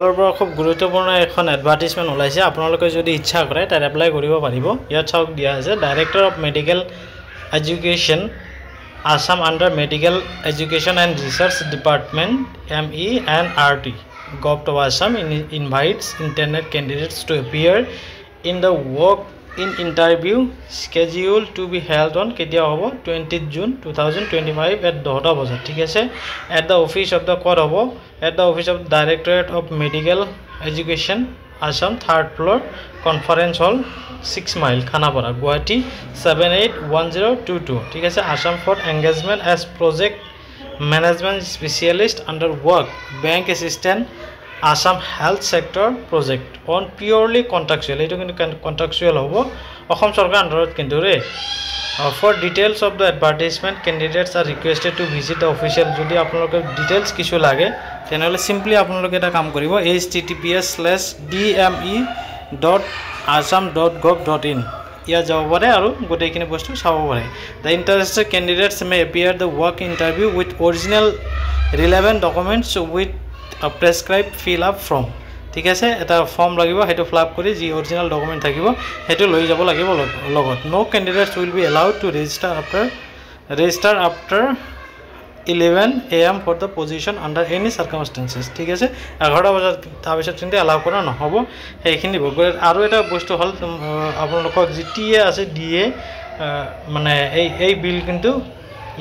খুব গুৰুত্বপূৰ্ণ এখন এডভাৰটাইজমেণ্ট ওলাইছে আপোনালোকে যদি ইচ্ছা কৰে তাত এপ্লাই কৰিব পাৰিব ইয়াত চাওক দিয়া আছে director of medical education Assam under medical education and research department MENRT Govt of Assam invites intended candidates to appear in the walk-in interview scheduled to be held on কেতিয়া হ'ব 20 June 2025 at 10টা বজাত ঠিক আছে at the office of the court হ'ব at the office of the Directorate of Medical Education Assam 3rd floor conference hall 6 mile Khanapara Guwahati 781022 ঠিক আছে Assam for engagement as project management specialist under work bank assistant Assam health sector project on purely contractual eto kintu contractual hobo Assam sarkar andarat kintu re for details of the advertisement candidates are requested to visit the official jodi apnaloke details kichu lage tenole simply apnaloke eta kaam koribo https:/dme.assam.gov.in या जाओ बारे आरो गोटे किने बस्तु साबो बारे the interested candidates may appear the work interview with original relevant documents with a prescribed fill up form ঠিক আছে এটা ফর্ম লাগিব হেটো ফিল আপ কৰি যি অৰিজিনাল ডকুমেন্ট থাকিব হেটো লৈ যাব লাগিব লগত no candidates will be allowed to register after 11 AM for the position under any circumstances ঠিক আছে 11টা বজাত তাৰপিছত কিন্তু এলাউ কৰা নহব সেইখিনি বগৰ আৰু এটা বস্তু হল আপোনালোকক জিটিএ আছে ডিএ মানে এই বিল কিন্তু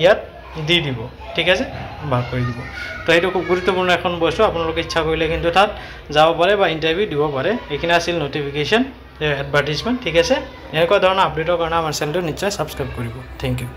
ইয়াত দি দিব ঠিক আছে ভাগ কৰি দিব তো এইটো খুব গুৰুত্বপূৰ্ণ এখন বস্তু আপোনালোকে ইচ্ছা কৰিলে কিন্তু তাত যাব পাৰে বা ইন্টাৰভিউ দিব পাৰে এইখিনি আছিল নোটিফিকেশন এডভাৰটাইজমেন্ট ঠিক আছে এনেকুৱা ধৰণৰ আপডেটৰ কাৰণে আমাৰ চেনেলটো নিশ্চয় সাবস্ক্ৰাইব কৰিব থ্যাংক ইউ